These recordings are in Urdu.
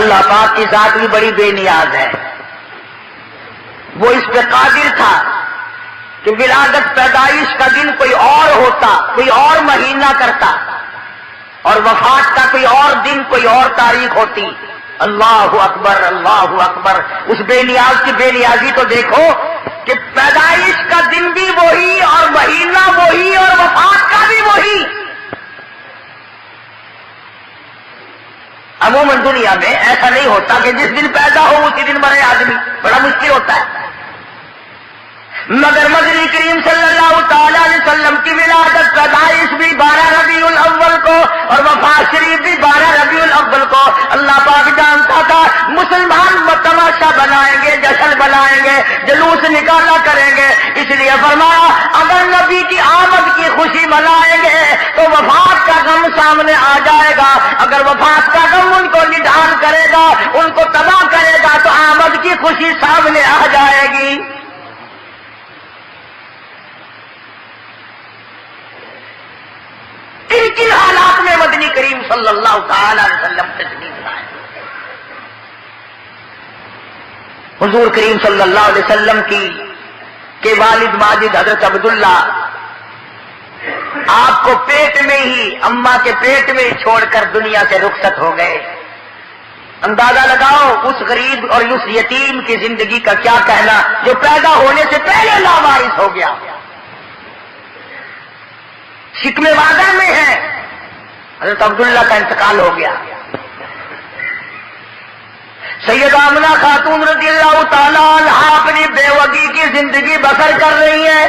اللہ پاک کی ذات بھی بڑی بے نیاز ہے. وہ اس پہ قادر تھا کہ ولادت پیدائش کا دن کوئی اور ہوتا، کوئی اور مہینہ کرتا، اور وفات کا کوئی اور دن، کوئی اور تاریخ ہوتی. اللہ اکبر اللہ اکبر. اس بے نیاز کی بے نیازی تو دیکھو کہ پیدائش کا دن بھی وہی اور مہینہ وہی اور وفات کا بھی وہی. عموماً دنیا میں ایسا نہیں ہوتا کہ جس دن پیدا ہو اسی دن مرے آدمی، بڑا مشکل ہوتا ہے. مگر مدنی کریم صلی اللہ تعالی علیہ وسلم کی ولادت پیدائش بھی 12 ربیع الاول کو اور وفات شریف بھی 12 ربیع الاول کو. اللہ پاک جانتا تھا مسلمان تماشا بنائیں گے، جشن بنائیں گے، جلوس نکالا کریں گے، اس لیے فرمایا اگر نبی کی آمد کی خوشی منائیں گے تو وفات کا غم سامنے آ جائے گا. اگر وفات کا غم ان کو نڈھال کرے گا، ان کو تباہ کرے گا، تو آمد کی خوشی سامنے آ جائے گی. کن حالات میں مدنی کریم صلی اللہ تعالی علیہ وسلم تشریف لائے. حضور کریم صلی اللہ علیہ وسلم کے والد ماجد حضرت عبداللہ آپ کو پیٹ میں ہی، اماں کے پیٹ میں ہی چھوڑ کر دنیا سے رخصت ہو گئے. اندازہ لگاؤ اس غریب اور اس یتیم کی زندگی کا کیا کہنا جو پیدا ہونے سے پہلے لاوارث ہو گیا. شکم وعدہ میں ہے حضرت عبداللہ کا انتقال ہو گیا. سیدہ آمنہ خاتون رضی اللہ تعالیٰ عنہا اپنی بیوگی کی زندگی بسر کر رہی ہے.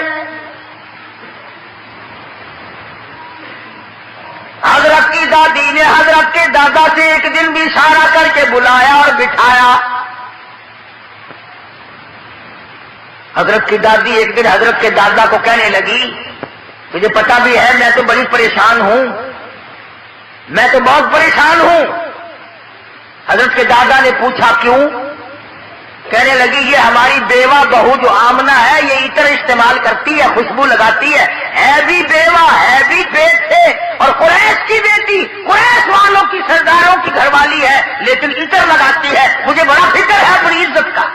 حضرت کی دادی نے حضرت کے دادا سے ایک دن بھی اشارہ کر کے بلایا اور بٹھایا. حضرت کی دادی ایک دن حضرت کے دادا کو کہنے لگی مجھے پتا بھی ہے میں تو بڑی پریشان ہوں، میں تو بہت پریشان ہوں. حضرت کے دادا نے پوچھا کیوں؟ کہنے لگی یہ ہماری بیوہ بہو جو آمنہ ہے یہ عطر استعمال کرتی ہے، خوشبو لگاتی ہے بھی بیوہ ہے بھی پیٹ سے اور قریش کی بیٹی، قریش والوں کی سرداروں کی گھر والی ہے، لیکن عطر لگاتی ہے، مجھے بڑا فکر ہے اپنی عزت کا.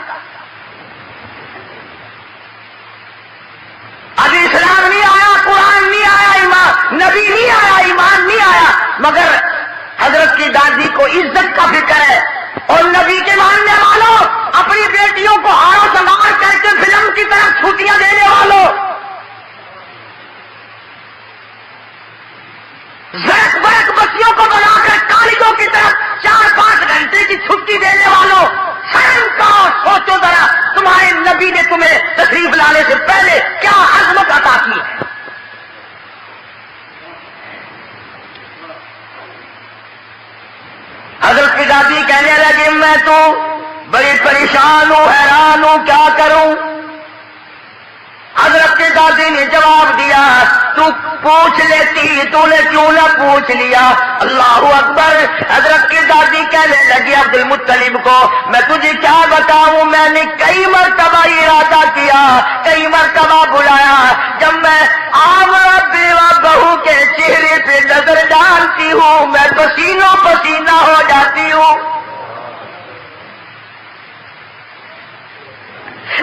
ابھی اسلام نہیں آیا، قرآن نہیں آیا، ایمان نبی نہیں آیا، ایمان نہیں آیا، مگر حضرت کی دادی کو عزت کا فکر ہے. اور نبی کے ماننے والوں، اپنی بیٹیوں کو ہارو سنوار کر کے فلم کی طرف چھٹیاں دینے والوں، زرق برق بچیوں کو بنا کر کالجوں کی طرف 4-5 گھنٹے کی چھٹی دینے والوں، شرم کا سوچو ذرا تمہارے نبی نے تمہیں تشریف لانے سے پہلے کیا عظمت عطا کی ہے. حضرت کی دادی کہنے لگی میں تو بڑی پریشان ہوں، حیران ہوں، کیا کروں. حضرت کی دادی نے جواب دیا تو پوچھ لیتی، تو نے کیوں نہ پوچھ لیا. اللہ اکبر. حضرت کی دادی کہنے لگی عبد المطلب کو میں تجھے کیا بتاؤں، میں نے کئی مرتبہ ارادہ کیا، کئی مرتبہ بلایا، جب میں آمنہ بیوہ بہو کے چہرے پہ نظر ڈالتی ہوں میں پسینوں پسینہ ہو جاتی ہوں.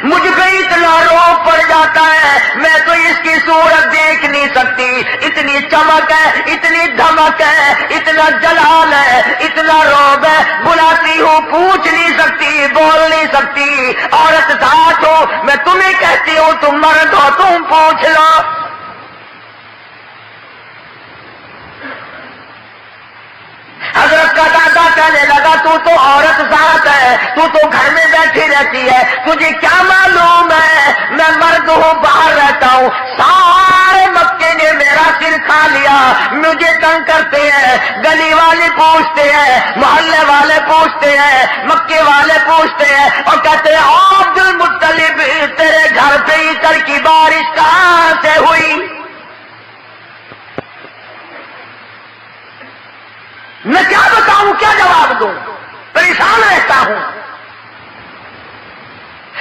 مجھ پہ اتنا روب پڑ جاتا ہے، میں تو اس کی صورت دیکھ نہیں سکتی، اتنی چمک ہے، اتنی دھمک ہے، اتنا جلال ہے، اتنا روب ہے. بلاتی ہوں پوچھ نہیں سکتی، بول نہیں سکتی، عورت ساتھ ہو، میں تمہیں کہتی ہوں تم مرد ہو تم پوچھ لو. حضرت کا دادا کہنے لگا تو عورت ذات ہے، تو گھر میں بیٹھی رہتی ہے، تجھے کیا معلوم ہے میں مرد ہوں، باہر رہتا ہوں. سارے مکے نے میرا سر کھا لیا، مجھے تنگ کرتے ہیں، گلی والے پوچھتے ہیں، محلے والے پوچھتے ہیں، مکے والے پوچھتے ہیں اور کہتے ہیں عبد المطلب تیرے گھر پہ عطر کی بارش کہاں سے ہوئی. میں کیا بتاؤں، کیا جواب دوں، پریشان رہتا ہوں.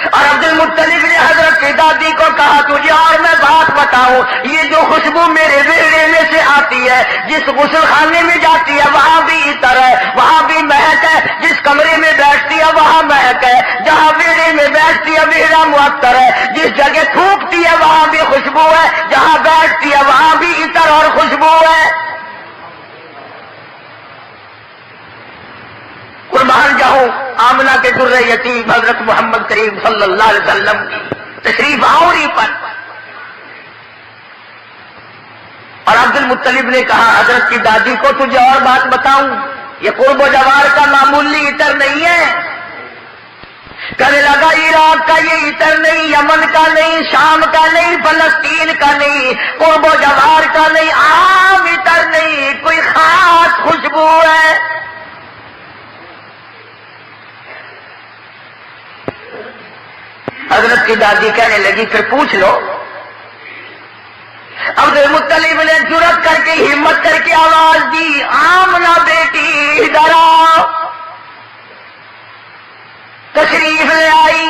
اور عبد المطلب نے حضرت کی دادی کو کہا تجھے اور میں بات بتاؤں، یہ جو خوشبو میرے بیڑے میں سے آتی ہے، جس غسل خانے میں جاتی ہے وہاں بھی عطر ہے، وہاں بھی مہک ہے، جس کمرے معطر ہے، جس جگہ تھوکتی ہے وہاں بھی خوشبو ہے، جہاں بیٹھتی ہے وہاں بھی عطر اور خوشبو ہے۔ قربان جاؤں آمنہ کے در یتیم حضرت محمد کریم صلی اللہ علیہ وسلم کی تشریف آوری پر، اور عبد المطلب نے کہا حضرت کی دادی کو تجھے اور بات بتاؤں، یہ قرب و جوار کا معمولی عطر نہیں ہے۔ کہنے لگا عراق کا یہ عطر نہیں، یمن کا نہیں، شام کا نہیں، فلسطین کا نہیں، قرب و جوار کا نہیں، عام عطر نہیں، کوئی خاص خوشبو ہے۔ حضرت کی دادی کہنے لگی پھر پوچھ لو۔ عبد المطلب نے جرأت کر کے ہمت کر کے آواز دی، آمنہ بیٹی ادھر آؤ۔ تشریف لے آئی۔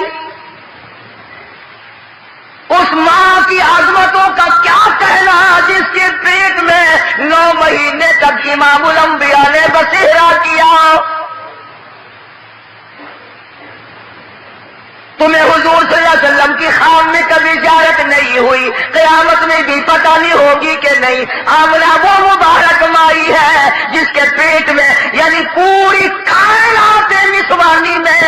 اس ماں کی عظمتوں کا کیا کہنا جس کے پیٹ میں 9 مہینے تک امام الانبیاء نے بسیرا کیا۔ تمہیں حضور صلی اللہ علیہ وسلم کی خام میں کبھی زیارت نہیں ہوئی، قیامت میں بھی پتہ نہیں ہوگی کہ نہیں۔ آمنہ وہ مبارک مائی ہے جس کے پیٹ میں یعنی پوری کائنات نسوانی میں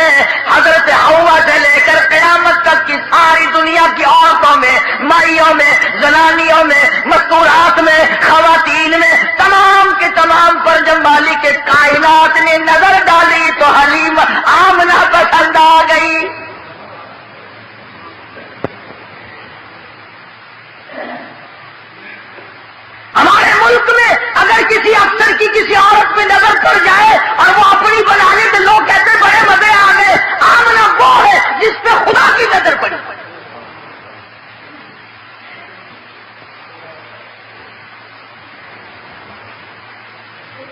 حضرت حوا سے لے کر قیامت تک کی ساری دنیا کی عورتوں میں، مائیوں میں، زنانیوں میں، مستورات میں، خواتین میں، تمام کے تمام پر جب مالک کے کائنات نے نظر ڈالی تو حلیم آمنہ پسند آ گئی۔ ہمارے ملک میں اگر کسی افسر کی کسی عورت پہ نظر پڑ جائے اور وہ اپنی بنا لے تو لوگ کہتے بڑے مزے آ گئے۔ آمنہ وہ ہے جس پہ خدا کی نظر پڑی۔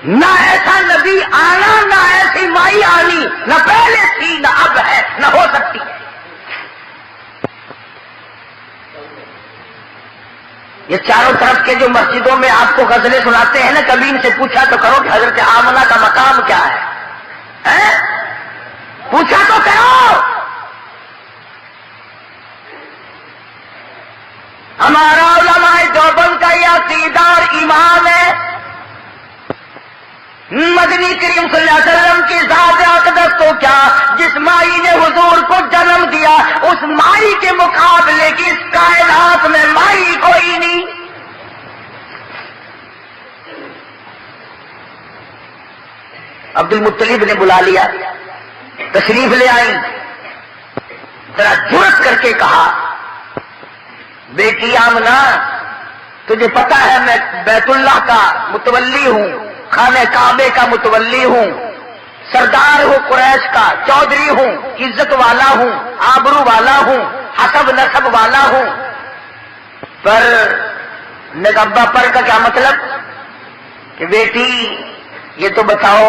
نہ ایسا نبی آنا، نہ ایسی مائی آنی، نہ پہلے تھی نہ اب ہے نہ ہو سکتی ہے۔ یہ چاروں طرف کے جو مسجدوں میں آپ کو غزلیں سناتے ہیں نا، کبھی ان سے پوچھا تو کرو کہ حضرت آمنہ کا مقام کیا ہے؟ پوچھا تو کرو۔ ہمارا علماء دیوبند کا یہ عقیدہ اور ایمان ہے، مدنی کریم صلی اللہ علیہ وسلم کی ذات اقدس تو کیا، جس مائی نے حضور کو جنم دیا اس مائی کے مقابلے کی اس کائنات میں مائی کوئی نہیں۔ عبد المطلب نے بلا لیا، تشریف لے آئی، ذرا جرأت کر کے کہا بیٹی آمنہ تجھے پتا ہے میں بیت اللہ کا متولی ہوں، خانہ کعبے کا متولی ہوں، سردار ہوں قریش کا، چودھری ہوں، عزت والا ہوں، آبرو والا ہوں، حسب نسب والا ہوں، پر نگبہ پر کا کیا مطلب کہ بیٹی یہ تو بتاؤ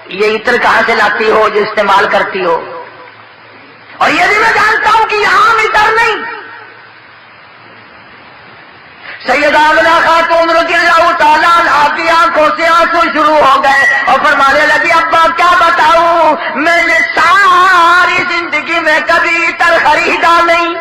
یہ عطر کہاں سے لاتی ہو جو استعمال کرتی ہو؟ اور یہ بھی میں جانتا ہوں کہ یہ عام عطر نہیں۔ سیدہ آمنہ خاتون رضی اللہ تعالیٰ عنہا کی آنکھوں سے آنسو شروع ہو گئے اور فرمانے لگی ابا کیا بتاؤں، میں نے ساری زندگی میں کبھی عطر خریدا نہیں،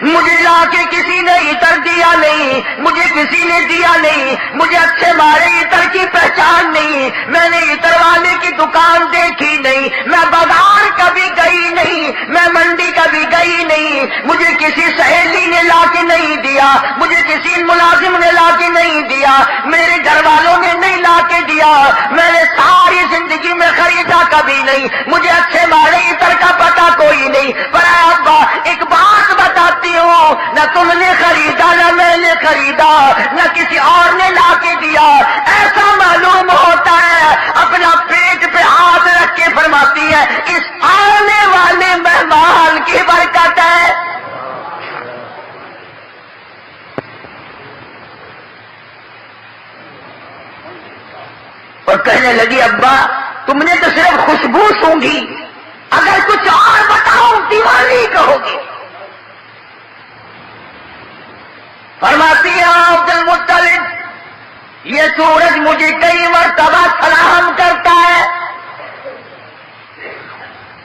مجھے لا کے کسی نے عطر دیا نہیں، مجھے کسی نے دیا نہیں، مجھے اچھے مارے عطر کی پہچان نہیں، میں نے عطر والے کی دکان دیکھی نہیں، میں بازار کبھی گئی نہیں، میں منڈی کبھی گئی نہیں، مجھے کسی سہیلی نے لا کے نہیں دیا، مجھے کسی ملازم نے لا کے نہیں دیا، میرے گھر والوں نے نہیں لا کے دیا، میں نے ساری زندگی میں خریدا کبھی نہیں، مجھے اچھے مارے عطر کا پتہ کوئی نہیں۔ پر ابا ایک بات بتاتی ہوں، نہ تم نے خریدا نہ میں نے خریدا نہ کسی اور نے لا کے دیا، ایسا معلوم ہوتا ہے اپنا پیٹ پہ ہاتھ رکھ کے فرماتی ہے اس آنے والے مہمان کی برکت ہے۔ اور کہنے لگی ابا تم نے تو صرف خوشبو سونگھی، اگر کچھ اور بتاؤ دیوانی کہو گی۔ فرماتی ہے عبد المطلب یہ سورج مجھے کئی مرتبہ سلام کرتا ہے،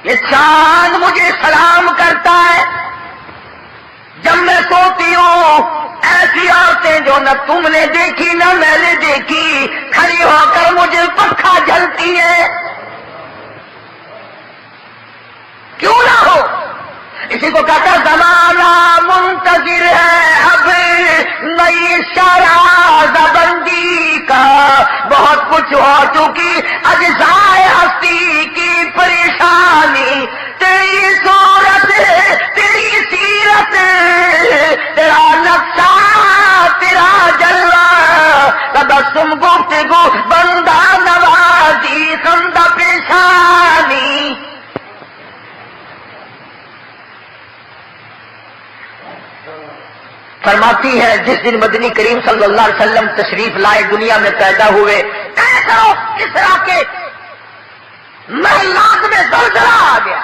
کہ چاند مجھے سلام کرتا ہے جب میں سوتی ہوں. ایسی عورتیں جو نہ تم نے دیکھی نہ میں نے دیکھی کھڑی ہو کر مجھے پنکھا جھلتی ہے. کیوں نہ ہو؟ اسی کو کہتا زمانہ منتظر ہے اب نئی شرح بندی کا. بہت کچھ ہو چکی اجزائے ہستی کی پریشانی. تیری صورت تیری سیرت تیرا نقشہ تیرا جلوہ تبسم گفتگو بندہ نوازی خندہ پیشانی. فرماتی ہے جس دن مدنی کریم صلی اللہ علیہ وسلم تشریف لائے دنیا میں پیدا ہوئے کرو اس طرح کے محلات میں زلزلہ آ گیا.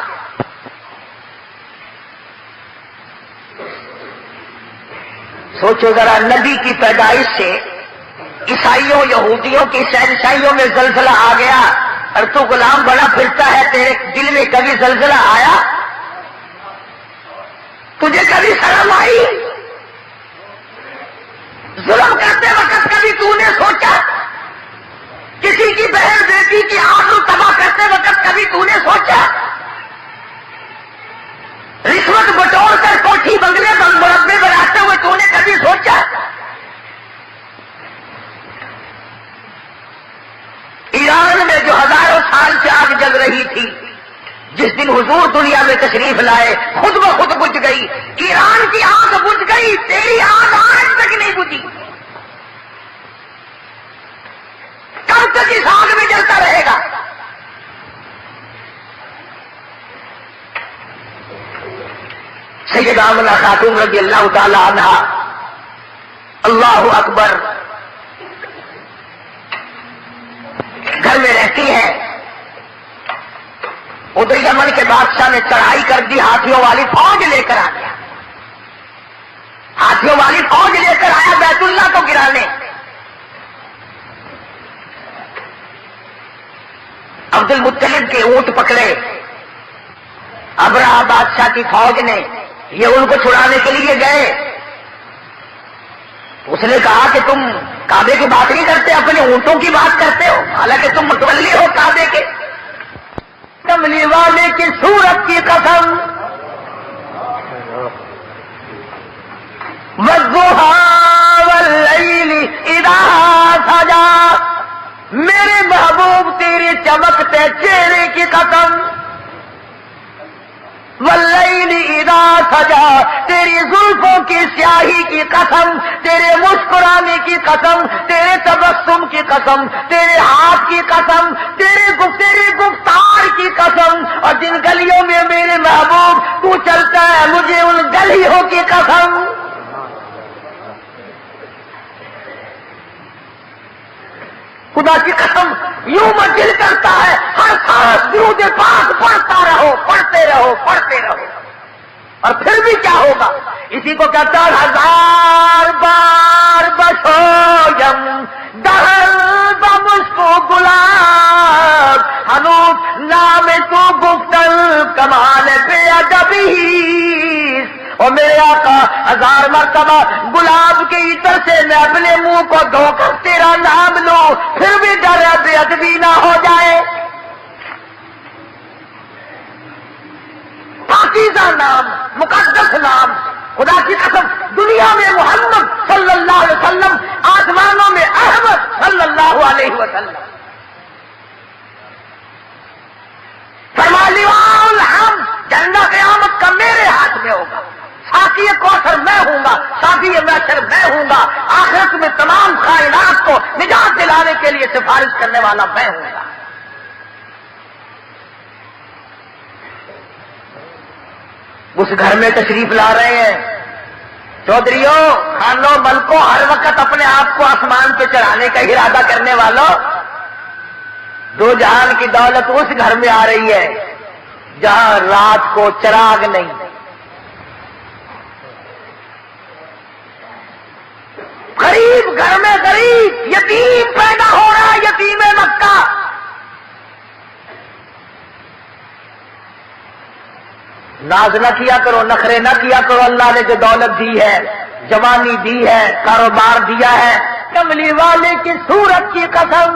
سوچو ذرا نبی کی پیدائش سے عیسائیوں یہودیوں کی شہنشاہیوں میں زلزلہ آ گیا اور تو غلام بنا پھرتا ہے. تیرے دل میں کبھی زلزلہ آیا؟ تجھے کبھی شرم آئی؟ ظلم کرتے وقت کبھی تو نے سوچا؟ کسی کی بہن بیٹی کی آبرو تباہ کرتے وقت کبھی تو نے سوچا؟ رشوت بٹور کر کوٹھی بنگلے مربے بناتے ہوئے تو نے کبھی سوچا؟ ایران میں جو ہزاروں سال سے آگ جل رہی تھی جس دن حضور دنیا میں تشریف لائے خود بخود بجھ گئی. ایران کی آگ بجھ گئی، تیری آگ آج تک نہیں بجھی. کب تک اس آگ میں جلتا رہے گا؟ سیدہ آمنہ خاتون رضی اللہ تعالی عنہا اللہ اکبر گھر میں رہتی ہیں. ادھر یمن کے بادشاہ نے چڑھائی کر دی، ہاتھیوں والی فوج لے کر آ گیا. ہاتھیوں والی فوج لے کر آیا بیت اللہ کو گرانے. عبد المطلب کے اونٹ پکڑے ابرہہ بادشاہ کی فوج نے. یہ ان کو چھڑانے کے لیے گئے. اس نے کہا کہ تم کعبے کی بات نہیں کرتے، اپنے اونٹوں کی بات کرتے ہو، حالانکہ تم متولی ہو کعبے کے. کملی والے کی صورت کی قسم والضحى واللیل اذا سجا، میرے محبوب تیرے چمکتے چہرے کی قسم. واللیل اذا سجا، تیری زلفوں کی سیاہی کی قسم، تیرے مسکرانے کی قسم، تیرے تبسم کی قسم، تیرے ہاتھ کی قسم، تیری گفتار کی قسم. اور جن گلیوں میں میرے محبوب تو چلتا ہے مجھے ان گلیوں کی قسم. خدا کی قسم یوں میں دل کرتا ہے ہر سانس درود پاک پڑھتا رہو، پڑھتے رہو، پڑھتے رہو. اور پھر بھی کیا ہوگا؟ اسی کو کہتا ہے ہزار بار بشویم دہل بمسکو گلاب ہنوز نام تو گفتن کمال بے ادبی. اور میرے آقا ہزار مرتبہ گلاب کے عطر سے میں اپنے منہ کو دھو کر تیرا نام لوں، پھر بھی ڈر ہے بے ادبی نہ ہو جائے. پاکیزہ نام، مقدس نام. خدا کی قسم دنیا میں محمد صلی اللہ علیہ وسلم، آسمانوں میں احمد صلی اللہ علیہ وسلم. فرما لیوا الحمد، جنہ قیامت کا میرے ہاتھ میں ہوگا. ساقی کوثر میں ہوں گا، ساقی محشر میں ہوں گا. آخرت میں تمام کائنات کو نجات دلانے کے لیے سفارش کرنے والا میں ہوں گا. اس گھر میں تشریف لا رہے ہیں چودھریوں، خانوں، ملکوں، ہر وقت اپنے آپ کو آسمان پہ چڑھانے کا ارادہ کرنے والوں. دو جہان کی دولت اس گھر میں آ رہی ہے جہاں رات کو چراغ نہیں. غریب گھر میں غریب یتیم پیدا ہو رہا ہے، یتیم مکہ. ناز نہ کیا کرو، نخرے نہ کیا کرو، اللہ نے جو دولت دی ہے، جوانی دی ہے، کاروبار دیا ہے، کملی والے کی صورت کی قسم،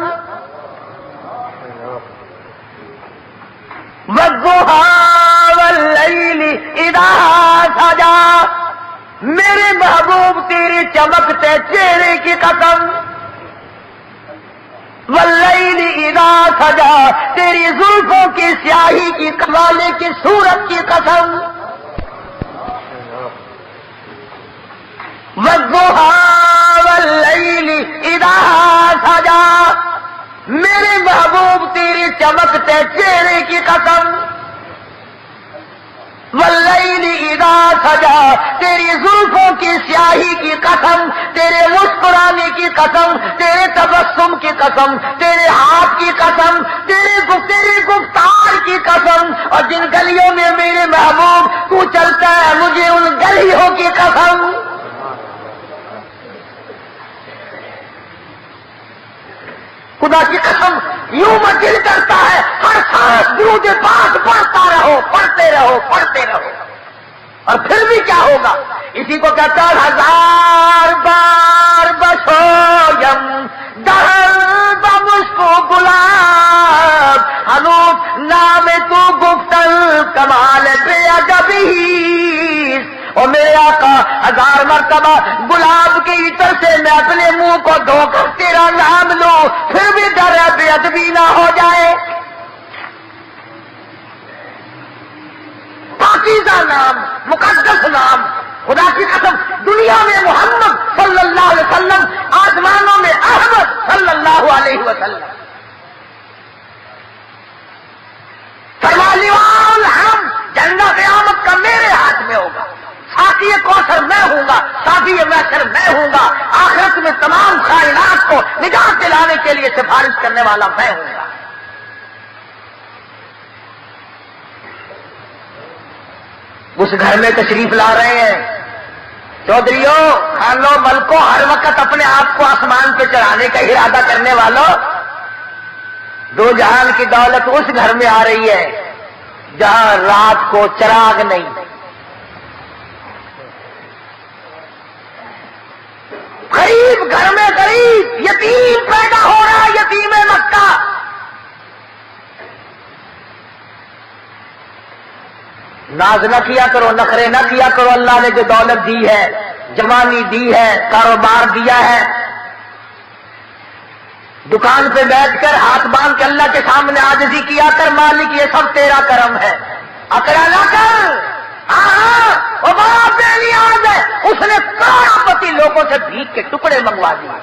والضحیٰ واللیل اذا سجا، میرے محبوب تیری چمکتے چہرے کی قسم، واللیل اذا سجا، تیری زلفوں کی سیاہی کی والے کی صورت کی قسم، والضحیٰ واللیل اذا سجا، میرے محبوب تیری چمکتے چہرے کی قسم، واللیل اذا سجا، تیری زلفوں کی سیاہی کی قسم، تیرے مسکرانے کی قسم، تیرے تبسم کی قسم، تیرے ہاتھ کی قسم، تیری گفتار کی قسم، اور جن گلیوں میں میرے محبوب تو چلتا ہے مجھے ان گلیوں کی قسم، خدا کی قسم یوں میں دل کرتا ہے ہر سانس درود پاک پڑھتا رہو، پڑھتے رہو، پڑھتے رہو، اور پھر بھی کیا ہوگا؟ اسی کو کہتا ہے ہزار بار بسویم دہر بمسکو گلاب، ہنوز نام تو گفتن کمال بے ادبی، اور میرے آقا ہزار مرتبہ گلاب کے عطر سے میں اپنے منہ کو دھو کر تیرا نام لوں، پھر بھی ڈر ہے بے ادبی نہ ہو جائے، پاکیزہ نام، مقدس نام، خدا کی قسم دنیا میں محمد صلی اللہ علیہ وسلم، آسمانوں میں احمد صلی اللہ علیہ وسلم، فرمانیوال ہم، جنہ قیامت کا میرے ہاتھ میں ہوگا، ساتھی کوثر میں ہوں گا، ساتھی محشر میں ہوں گا، آخرت میں تمام کائنات کو نجات دلانے کے لیے سفارش کرنے والا میں ہوں گا۔ اس گھر میں تشریف لا رہے ہیں چودھریوں، خانوں، ملکوں، ہر وقت اپنے آپ کو آسمان پہ چڑھانے کا ارادہ کرنے والوں، دو جہان کی دولت اس گھر میں آ رہی ہے جہاں رات کو چراغ نہیں، غریب گھر میں غریب یتیم پیدا ہو رہا ہے، یتیم مکہ، ناز نہ کیا کرو، نخرے نہ کیا کرو، اللہ نے جو دولت دی ہے، جوانی دی ہے، کاروبار دیا ہے، دکان پہ بیٹھ کر ہاتھ باندھ کے اللہ کے سامنے عاجزی کیا کر، مالک یہ سب تیرا کرم ہے، اکڑا نہ کر، ہاں وہ بڑا بے نیاز ہے، اس نے کروڑپتی لوگوں سے بھیک کے ٹکڑے منگوا دیے،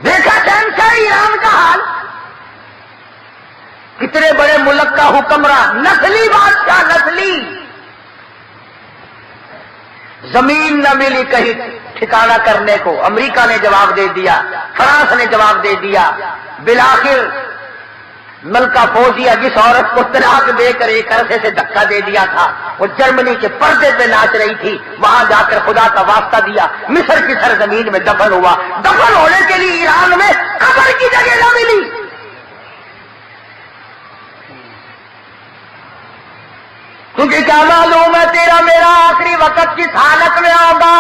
دیکھا شہنشاہ ایران کا حال، کتنے بڑے ملک کا حکمراں، نسلی بادشاہ، نسلی، زمین نہ ملی کہیں ٹھکانہ کرنے کو، امریکہ نے جواب دے دیا، فرانس نے جواب دے دیا، بالآخر ملکہ فوزیہ جس عورت کو طلاق دے کر ایک عرصے سے دھکا دے دیا تھا، وہ جرمنی کے پردے پہ ناچ رہی تھی، وہاں جا کر خدا کا واسطہ دیا، مصر کی سرزمین میں دفن ہوا، دفن ہونے کے لیے ایران میں قبر کی جگہ نہ ملی، کیونکہ کیا معلوم ہے تیرا میرا آخری وقت کس حالت میں ہوگا۔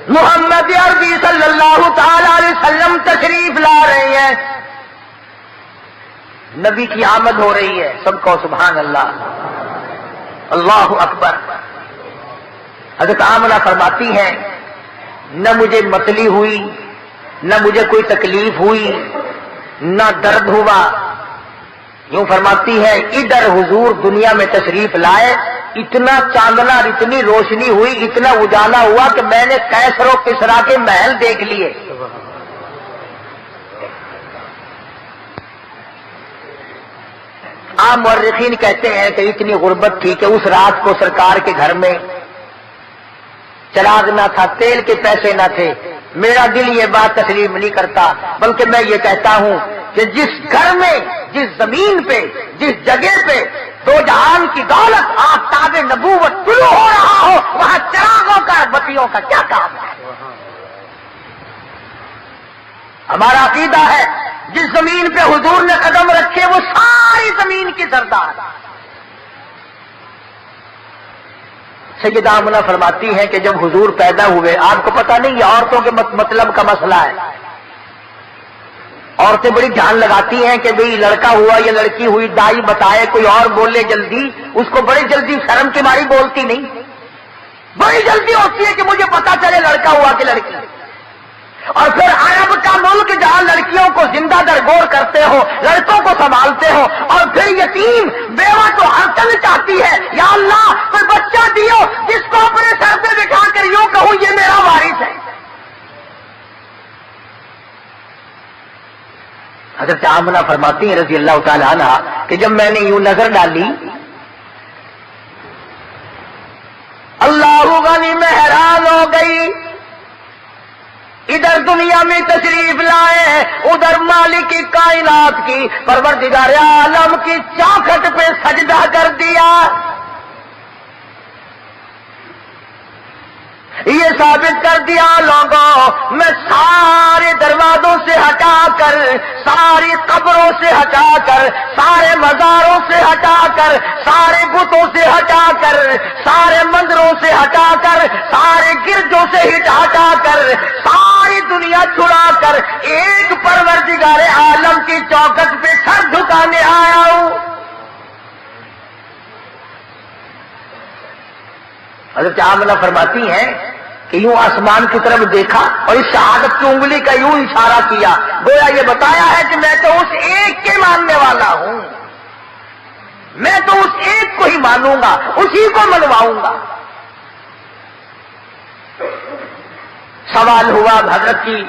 محمد عربی صلی اللہ تعالی علیہ وسلم تشریف لا رہے ہیں، نبی کی آمد ہو رہی ہے، سب کو سبحان اللہ، اللہ اکبر۔ حضرت آمنہ فرماتی ہیں نہ مجھے متلی ہوئی، نہ مجھے کوئی تکلیف ہوئی، نہ درد ہوا، یوں فرماتی ہے ادھر حضور دنیا میں تشریف لائے، اتنا چاندنا، اتنی روشنی ہوئی، اتنا اجالا ہوا کہ میں نے کیسر و کسرا کے محل دیکھ لیے۔ عام مورخین کہتے ہیں کہ اتنی غربت تھی کہ اس رات کو سرکار کے گھر میں چراغ نہ تھا، تیل کے پیسے نہ تھے۔ میرا دل یہ بات تسلیم نہیں کرتا، بلکہ میں یہ کہتا ہوں کہ جس گھر میں، جس زمین پہ، جس جگہ پہ دو جہان کی دولت آفتاب نبوت طلوع ہو رہا ہو، وہاں چراغوں کا، بتیوں کا کیا کام ہے؟ ہمارا عقیدہ ہے جس زمین پہ حضور نے قدم رکھے وہ ساری زمین کی سردار. سیدہ آمنہ فرماتی ہیں کہ جب حضور پیدا ہوئے، آپ کو پتہ نہیں یہ عورتوں کے مطلب کا مسئلہ ہے، عورتیں بڑی جان لگاتی ہیں کہ بھئی لڑکا ہوا یا لڑکی ہوئی، دائی بتائے، کوئی اور بولے جلدی، اس کو بڑی جلدی شرم کی ماری بولتی نہیں، بڑی جلدی ہوتی ہے کہ مجھے پتا چلے لڑکا ہوا کہ لڑکی. اور پھر عرب کا ملک جہاں لڑکیوں کو زندہ درگور کرتے ہو، لڑکوں کو سنبھالتے ہو، اور پھر یتیم بیوہ تو ہر چل چاہتی ہے، یا اللہ کوئی بچہ دیو جس کو اپنے سر پہ بٹھا کر یوں کہوں یہ میرا وارث ہے. حضرت آمنہ فرماتی ہیں رضی اللہ تعالی عنہ کہ جب میں نے یوں نظر ڈالی، اللہ غنی میں حیران ہو گئی. ادھر دنیا میں تشریف لائے، ادھر مالک کائنات کی پروردگار عالم کی چوکھٹ پہ سجدہ کر دیا. یہ ثابت کر دیا لوگوں میں سارے دروازوں سے ہٹا کر، ساری قبروں سے ہٹا کر، سارے مزاروں سے ہٹا کر، سارے بتوں سے ہٹا کر، سارے مندروں سے ہٹا کر، سارے گرجوں سے ہٹا کر، ساری دنیا چھڑا کر ایک پروردگار عالم کی چوکٹ پہ سر جھکانے آیا ہوں. حضرت آمنہ فرماتی ہیں کہ یوں آسمان کی طرف دیکھا اور اس شہادت کی انگلی کا یوں اشارہ کیا، گویا یہ بتایا ہے کہ میں تو اس ایک کے ماننے والا ہوں، میں تو اس ایک کو ہی مانوں گا، اسی کو منواؤں گا. سوال ہوا حضرت کی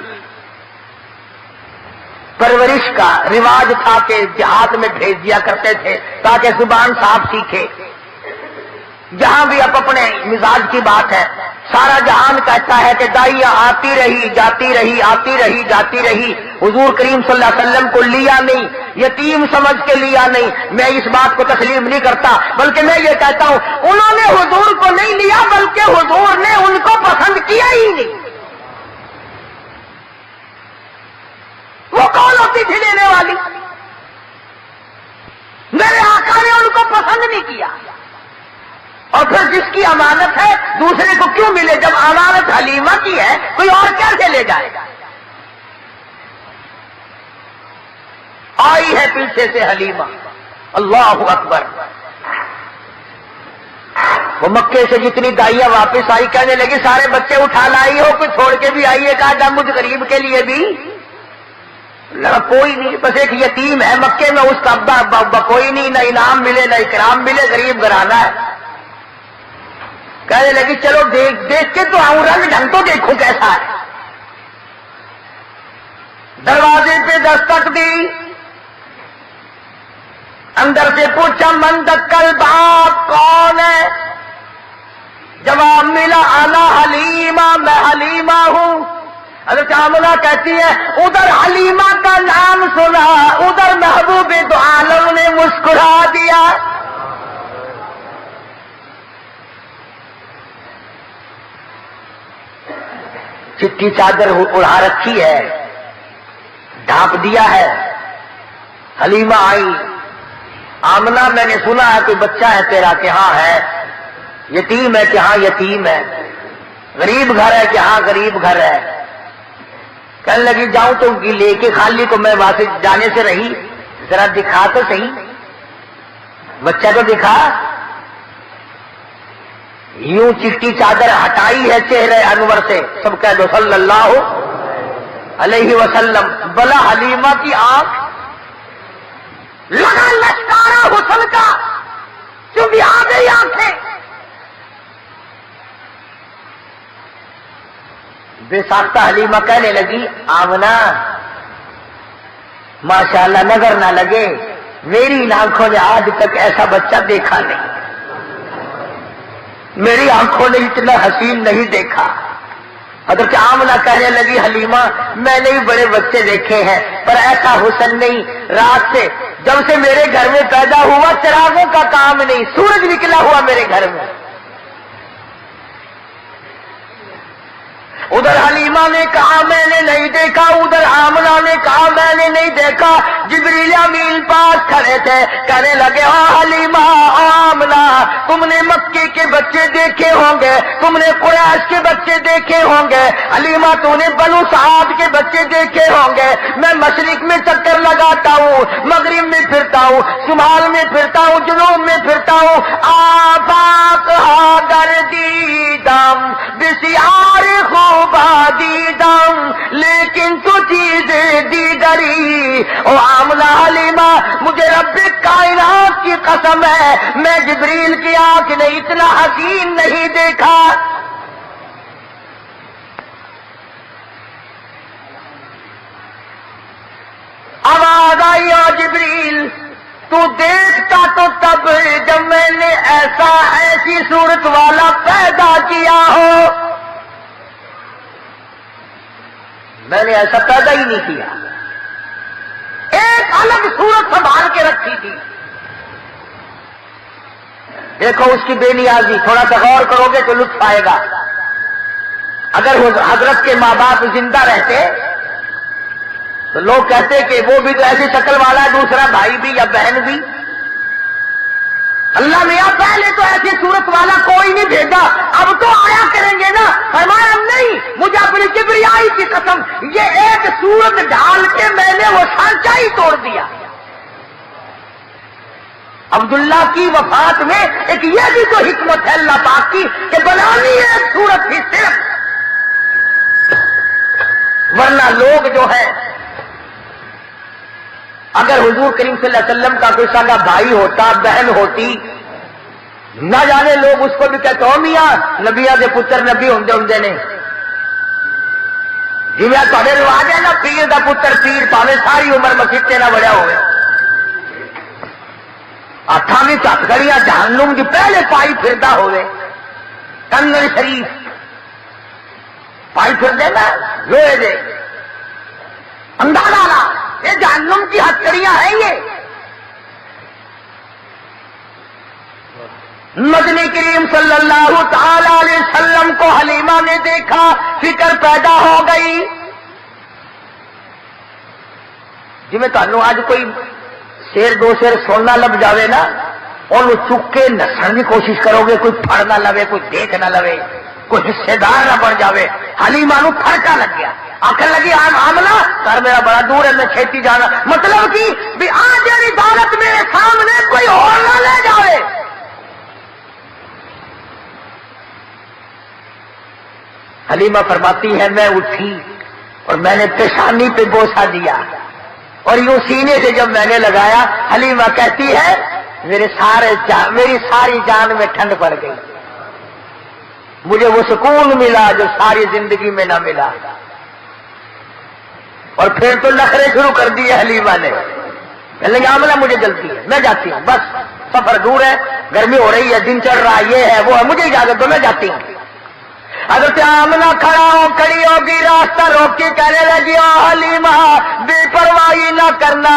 پرورش کا. رواج تھا کہ دیہات میں بھیج دیا کرتے تھے تاکہ زبان صاف سیکھے. جہاں بھی اب اپنے مزاج کی بات ہے، سارا جہان کہتا ہے کہ داعیہ آتی رہی جاتی رہی، آتی رہی جاتی رہی، حضور کریم صلی اللہ علیہ وسلم کو لیا نہیں، یتیم سمجھ کے لیا نہیں. میں اس بات کو تسلیم نہیں کرتا، بلکہ میں یہ کہتا ہوں انہوں نے حضور کو نہیں لیا بلکہ حضور نے ان کو پسند کیا ہی نہیں. وہ کون ہوتی تھی لینے والی؟ میرے آقا نے ان کو پسند نہیں کیا. اور پھر جس کی امانت ہے دوسرے کو کیوں ملے؟ جب امانت حلیمہ کی ہے کوئی اور کیسے لے جائے گا؟ آئی ہے پیچھے سے حلیمہ، اللہ اکبر. وہ مکے سے جتنی دائیاں واپس آئی کہنے لگی سارے بچے اٹھا لائی ہو، کوئی چھوڑ کے بھی آئیے. کہا جب مجھ غریب کے لیے بھی کوئی نہیں، بس ایک یتیم ہے مکے میں، اس کا ابا کوئی نہیں، نہ انعام ملے نہ اکرام ملے، غریب گھرانہ ہے. کہنے لگی چلو دیکھ کے تو آؤں، رنگ ڈھنگ تو دیکھوں کیسا ہے. دروازے پہ دستک دی، اندر سے پوچھا من دکل باپ کون ہے؟ جواب ملا انا حلیمہ، میں حلیمہ ہوں. حضرت آمنہ کہتی ہے ادھر حلیمہ کا نام سنا، ادھر محبوب دو عالم نے مسکرا دیا. چٹی چادر اڑا رکھی ہے، ڈھانپ دیا ہے. حلیمہ آئی، آمنہ میں نے سنا ہے کوئی بچہ ہے تیرا؟ کہ ہاں ہے. یتیم ہے؟ کہ ہاں یتیم ہے. غریب گھر ہے؟ کہ ہاں غریب گھر ہے. کہنے لگی جاؤں تو لے کے خالی کو میں واپس جانے سے رہی، ذرا دکھا تو صحیح، بچہ تو دکھا. یوں چٹی چادر ہٹائی ہے چہرے انور سے، سب کہہ دو صلی اللہ علیہ وسلم. بلا حلیمہ کی آنکھ لگا لشکارا حسن کا، چوبی آ گئی آنکھیں. بے ساختہ حلیمہ کہنے لگی آمنہ ماشاءاللہ نظر نہ لگے، میری ان آنکھوں نے آج تک ایسا بچہ دیکھا نہیں، میری آنکھوں نے اتنا حسین نہیں دیکھا. حضرت آمنہ کہنے لگی حلیمہ میں نے بڑے بچے دیکھے ہیں پر ایسا حسن نہیں. رات سے جب سے میرے گھر میں پیدا ہوا چراغوں کا کام نہیں، سورج نکلا ہوا میرے گھر میں. ادھر حلیمہ نے کہا میں نے نہیں دیکھا، ادھر آمنہ نے کہا میں نے نہیں دیکھا۔ جبریل امین پاس کھڑے تھے، کہنے لگے حلیمہ آمنہ تم نے مکے کے بچے دیکھے ہوں گے، تم نے قریش کے بچے دیکھے ہوں گے، حلیمہ تو نے بنو سعد کے بچے دیکھے ہوں گے۔ میں مشرق میں چکر لگاتا ہوں، مغرب میں پھرتا ہوں، شمال میں پھرتا ہوں، جنوب میں پھرتا ہوں، آفاق ہاگر دیدم بسیار خوبا دیدم لیکن تو چیزیں دیگری۔ او آمنہ حلیمہ مجھے رب کائنات کی قسم ہے میں جبریل کی آنکھ نے اتنا حسین نہیں دیکھا۔ آواز آئی او جبریل تو دیکھتا تو تب جب میں نے ایسی صورت والا پیدا کیا ہو، میں نے ایسا پیدا ہی نہیں کیا، ایک الگ صورت سنبھال کے رکھی تھی۔ دیکھو اس کی بے نیازی، تھوڑا سا غور کرو گے تو لطف آئے گا۔ اگر حضرت کے ماں باپ زندہ رہتے تو لوگ کہتے کہ وہ بھی تو ایسی شکل والا ہے، دوسرا بھائی بھی یا بہن بھی۔ اللہ میاں پہلے تو ایسی صورت والا کوئی نہیں بھیجا، اب تو آیا کریں گے نا۔ فرمایا نہیں، مجھے اپنی کبریائی کی قسم یہ ایک صورت ڈال کے میں نے وہ سانچہ ہی توڑ دیا۔ عبداللہ کی وفات میں ایک یہ بھی تو حکمت ہے اللہ پاک کی کہ بنانی ہے ایک صورت ہی صرف، ورنہ لوگ جو ہے اگر حضور کریم صلی اللہ علیہ وسلم کا کوئی سگا بھائی ہوتا، بہن ہوتی، نہ جانے لوگ اس کو بھی کہتے ہو میاں نبیاں دے پتر نبی ہوندے نے، جی میں تھوڑے رواج ہے نا پیر دا پتر پیر پاوے ساری عمر مسیطے نہ بڑھیا ہوئے، ہاتھاں میں ہتھکڑیاں جہنم کی پہلے پائی پھردا ہوئے، کنگن شریف پائی پھر دے نا لوہے دے، اندازہ لا یہ جہنم کی ہتھکڑیاں ہیں۔ یہ مدنی کریم صلی اللہ تعالی علیہ وسلم کو حلیمہ نے دیکھا، فکر پیدا ہو گئی۔ جی میں تمہیں آج کوئی شیر دو شیر سننا لب جاوے نا، اور وہ چک کے نسن کی کوشش کرو گے، کوئی پھڑ نہ لوے، کوئی دیکھ نہ لوے، کوئی حصے دار نہ بن جاوے۔ حلیمہ نو پھڑکا لگ گیا، آخر لگی آمنہ گھر میرا بڑا دور ہے، میں چھیتی جانا، مطلب کہ بھی آج میری دولت میرے سامنے کوئی اور نہ لے جائے۔ حلیمہ فرماتی ہے میں اٹھی اور میں نے پیشانی پہ بوسہ دیا اور یوں سینے سے جب میں نے لگایا، حلیمہ کہتی ہے میری ساری جان میں ٹھنڈ پڑ گئی، مجھے وہ سکون ملا جو ساری زندگی میں نہ ملا۔ اور پھر تو نخرے شروع کر دیے حلیمہ نے، کہنے لگے آمنہ مجھے جلدی ہے، میں جاتی ہوں، بس سفر دور ہے، گرمی ہو رہی ہے، دن چڑھ رہا ہے، یہ ہے وہ ہے، مجھے اجازت دو میں جاتی ہوں۔ حضرت آمنہ کھڑی ہوگی، راستہ روک کے کہنے لگی حلیمہ بے پرواہی نہ کرنا،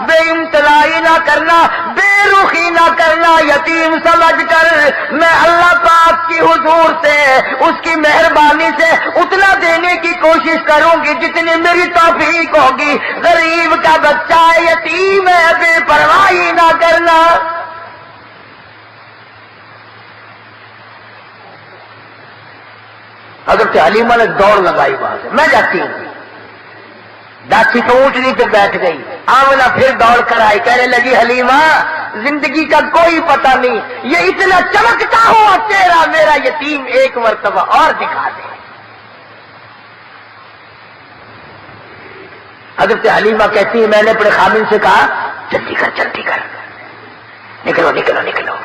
بے امتناعی نہ کرنا، بے رخی نہ کرنا، یتیم سمجھ کر میں اللہ پاک کی حضور سے اس کی مہربانی سے اتنا دینے کی کوشش کروں گی جتنی میری توفیق ہوگی۔ غریب کا بچہ ہے، یتیم ہے، بے پرواہی نہ کرنا۔ حضرت حلیمہ نے دوڑ لگائی وہاں سے، میں جاتی ہوں، جاتی تو اونٹنی پہ بیٹھ گئی۔ آمنہ پھر دوڑ کر آئی، کہنے لگی حلیمہ زندگی کا کوئی پتہ نہیں، یہ اتنا چمکتا ہوا چہرہ میرا یتیم ایک مرتبہ اور دکھا دے۔ حضرت حلیمہ کہتی ہے میں نے اپنے خامن سے کہا جلدی کر جلدی کر، نکلو نکلو نکلو۔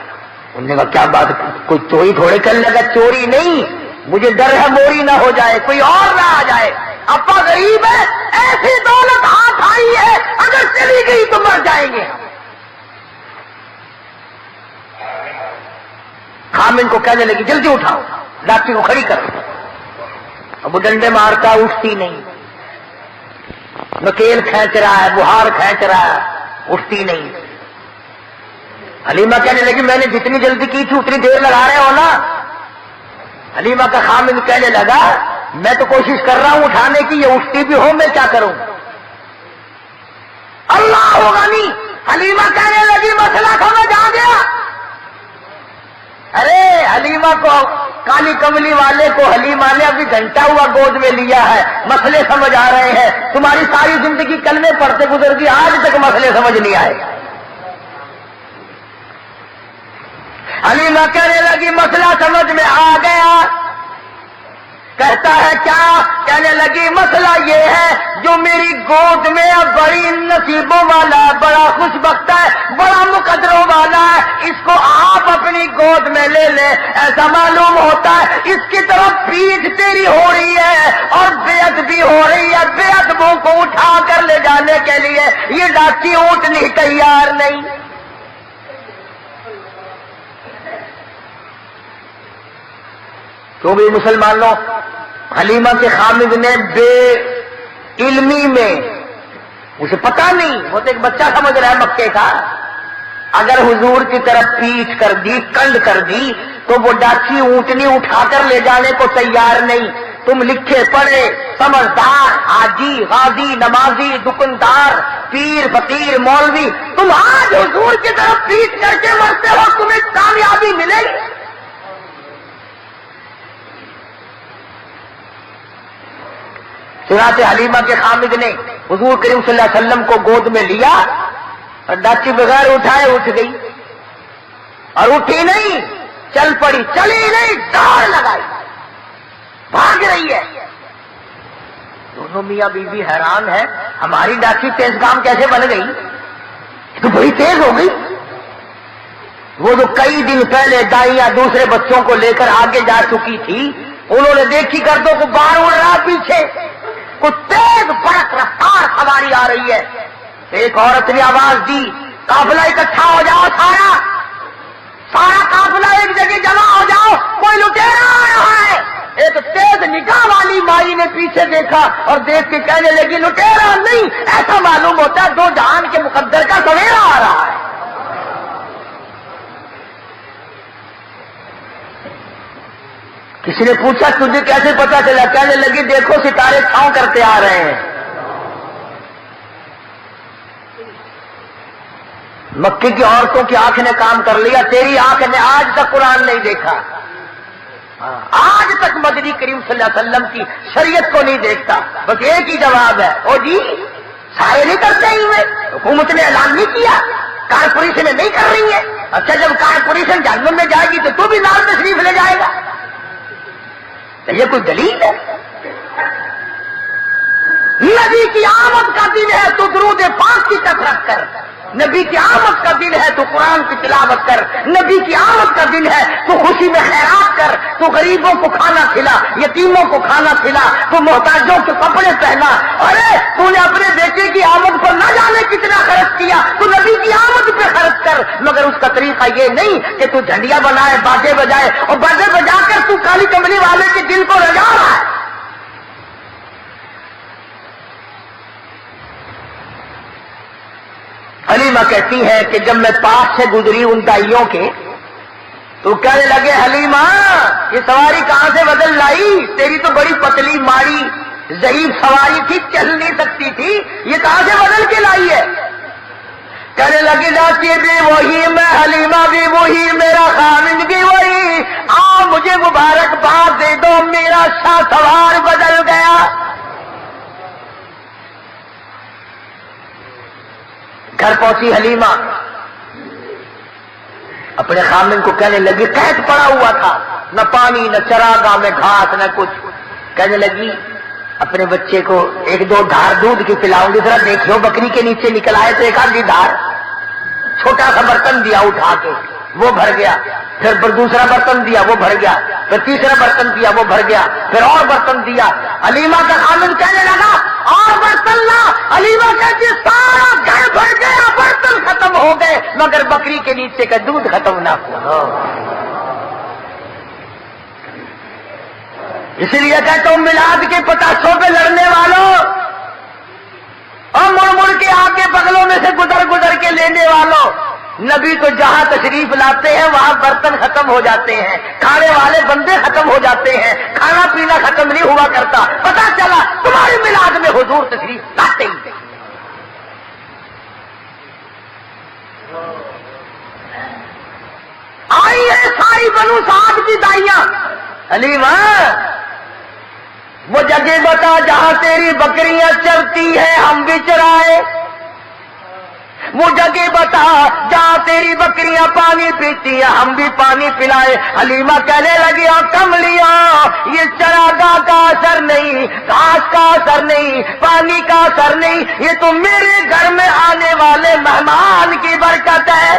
انہوں نے کہا کیا بات، کوئی چوری تھوڑے کرنے لگا، چوری نہیں، مجھے ڈر ہے موری نہ ہو جائے، کوئی اور نہ آ جائے، ابا غریب ہے، ایسی دولت ہاتھ آئی ہے اگر چلی گئی تو مر جائیں گے۔ خامن کو کہنے لگی جلدی اٹھاؤ، لاٹھی کو کھڑی کرو، اب وہ ڈنڈے مارتا اٹھتی نہیں، نکیل کھینچ رہا ہے، بہار کھینچ رہا ہے، اٹھتی نہیں۔ حلیمہ کہنے لگی میں نے جتنی جلدی کی تھی اتنی دیر لگا رہے ہو نا۔ حلیمہ کا خامن کہنے لگا میں تو کوشش کر رہا ہوں اٹھانے کی، یہ اٹھتی بھی ہو، میں کیا کروں؟ اللہ غنی، حلیمہ کہنے لگی مسئلہ سمجھ آ گیا۔ ارے حلیمہ کو، کالی کملی والے کو حلیمہ نے ابھی گھنٹہ ہوا گود میں لیا ہے، مسئلے سمجھ آ رہے ہیں۔ تمہاری ساری زندگی کلمے پڑھتے گزر گئی، آج تک مسئلے سمجھ نہیں آئے۔ حلیمہ کہنے لگی مسئلہ سمجھ میں آ گیا۔ کہتا ہے کیا؟ کہنے لگی مسئلہ یہ ہے، جو میری گود میں اب بڑی نصیبوں والا ہے، بڑا خوش بخت ہے، بڑا مقدروں والا ہے، اس کو آپ اپنی گود میں لے لیں۔ ایسا معلوم ہوتا ہے اس کی طرف پیٹھ تیری ہو رہی ہے اور بیعت بھی ہو رہی ہے، بے ادبوں کو اٹھا کر لے جانے کے لیے یہ ڈاچی اونٹنی تیار نہیں۔ تو بھی مسلمانوں، حلیمہ کے خامد نے بے علمی میں، اسے پتا نہیں، وہ تو ایک بچہ سمجھ رہا ہے مکے کا، اگر حضور کی طرف پیٹھ کر دی، کنڈ کر دی، تو وہ ڈاچی اونٹنی اٹھا کر لے جانے کو تیار نہیں۔ تم لکھے پڑھے سمجھدار حاجی، غازی، نمازی، دکاندار، پیر، فقیر، مولوی، تم آج حضور کی طرف پیٹھ کر کے مرتے ہو، تمہیں کامیابی ملے گی؟ چنانچہ حلیمہ کے خامد نے حضور کریم صلی اللہ علیہ وسلم کو گود میں لیا اور ڈاچی بغیر اٹھائے اٹھ گئی، اور اٹھی نہیں، چل پڑی، چلی نہیں، دوڑ لگائی، بھاگ رہی ہے۔ دونوں میاں بیوی حیران ہے، ہماری ڈاچی تیز کام کیسے بن گئی؟ تو بڑی تیز ہو گئی۔ وہ جو کئی دن پہلے دائیاں دوسرے بچوں کو لے کر آگے جا چکی تھی، انہوں نے دیکھی گردوں کو باہر اڑ رہا پیچھے، کو تیز برق رفتار سواری آ رہی ہے۔ ایک عورت نے آواز دی، قافلہ اکٹھا ہو جاؤ، سارا قافلہ ایک جگہ جمع ہو جاؤ، کوئی لٹیرا آ رہا ہے۔ ایک تیز نگاہ والی مائی نے پیچھے دیکھا اور دیکھ کے کہنے لگی لٹیرا نہیں، ایسا معلوم ہوتا ہے دو جہان کے مقدر کا سویرا آ رہا ہے۔ کسی نے پوچھا تجھے کیسے پتا چلا؟ کہنے لگی دیکھو ستارے چھاؤں کرتے آ رہے ہیں۔ مکے کی عورتوں کی آنکھ نے کام کر لیا، تیری آنکھ نے آج تک قرآن نہیں دیکھا، آج تک مدنی کریم صلی اللہ علیہ وسلم کی شریعت کو نہیں دیکھتا۔ بس ایک ہی جواب ہے، او جی سارے نہیں کرتے ہی میں، حکومت نے اعلان نہیں کیا، کارپوریشن نہیں کر رہی ہے۔ اچھا جب کارپوریشن جہنم میں جائے گی تو تو بھی نام تشریف لے جائے گا؟ یہ کوئی دلیل ہے؟ نبی کی آمد کا دن ہے تو درود پاک کی کثرت کر، نبی کی آمد کا دن ہے تو قرآن کی تلاوت کر، نبی کی آمد کا دن ہے تو خوشی میں خیرات کر، تو غریبوں کو کھانا کھلا، یتیموں کو کھانا کھلا، تو محتاجوں کے کپڑے پہنا۔ ارے تو نے اپنے بیٹے کی آمد پر نہ جانے کتنا خرچ کیا، تو نبی کی آمد پہ خرچ کر، مگر اس کا طریقہ یہ نہیں کہ تو جھنڈیاں بنائے، باجے بجائے، اور باجے بجا کر تو کالی کملی والے کے دل کو رجا رہا ہے۔ حلیمہ کہتی ہے کہ جب میں پاس سے گزری ان دائیوں کے تو کہنے لگے حلیمہ یہ سواری کہاں سے بدل لائی؟ تیری تو بڑی پتلی ماڑی ضعیف سواری تھی، چل نہیں سکتی تھی، یہ کہاں سے بدل کے لائی ہے؟ کہنے لگی ڈاچی بھی وہی، میں حلیمہ بھی وہی، میرا خامد بھی وہی، مجھے مبارکباد دے دو، میرا شاہ سوار بدل گیا۔ گھر پہنچی حلیمہ، اپنے خامن کو کہنے لگی قحط پڑا ہوا تھا، نہ پانی نہ چراگاہ میں گھاس نہ کچھ، کہنے لگی اپنے بچے کو ایک دو دھار دودھ کی پلاؤں گی، ذرا دیکھو بکری کے نیچے نکل آئے تو ایک آدھی دھار، چھوٹا سا برتن دیا اٹھا کے، وہ بھر گیا، پھر دوسرا برتن دیا وہ بھر گیا، پھر تیسرا برتن دیا وہ بھر گیا، پھر اور برتن دیا۔ حلیمہ کا خامن کہنے لگا اور برتن لا، حلیمہ کہتی سارا گھر بھر گیا، برتن ختم ہو گئے، مگر بکری کے نیچے کا دودھ ختم نہ ہوا۔ اسی لیے کہتا ہوں میلاد کے پتاسوں پہ لڑنے والوں اور مڑ مڑ کے آ کے بغلوں میں سے گزر گزر کے لینے والوں، نبی تو جہاں تشریف لاتے ہیں وہاں برتن ختم ختم ہو جاتے ہیں، کھانے والے بندے ختم ہو جاتے ہیں، کھانا پینا ختم نہیں ہوا کرتا. پتا چلا تمہاری میلاد میں حضور تشریف لاتے ہی. آئی ہے ساری بنو سعد کی دائیاں. حلیمہ وہ جگہ بتا جہاں تیری بکریاں چرتی ہیں ہم بھی چرائے. وہ جگہ بتا جہاں تیری بکریاں پانی پیتی ہیں ہم بھی پانی پلائے. حلیمہ کہنے لگی کملیا یہ چراگاہ کا اثر نہیں، گھاس کا اثر نہیں، پانی کا اثر نہیں، یہ تو میرے گھر میں آنے والے مہمان کی برکت ہے.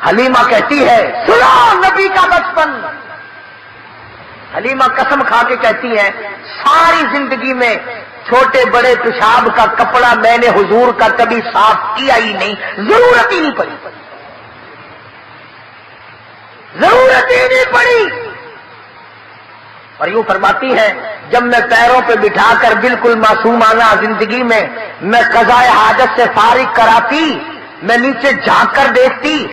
حلیمہ کہتی ہے سنو نبی کا بچپن. حلیمہ قسم کھا کے کہتی ہے ساری زندگی میں چھوٹے بڑے پیشاب کا کپڑا میں نے حضور کا کبھی صاف کیا ہی نہیں، ضرورت ہی نہیں پڑی، ضرورت ہی نہیں پڑی. اور یوں فرماتی ہے جب میں پیروں پہ بٹھا کر بالکل معصومانہ زندگی میں قضاء حاجت سے فارغ کراتی، میں نیچے جھانک کر دیکھتی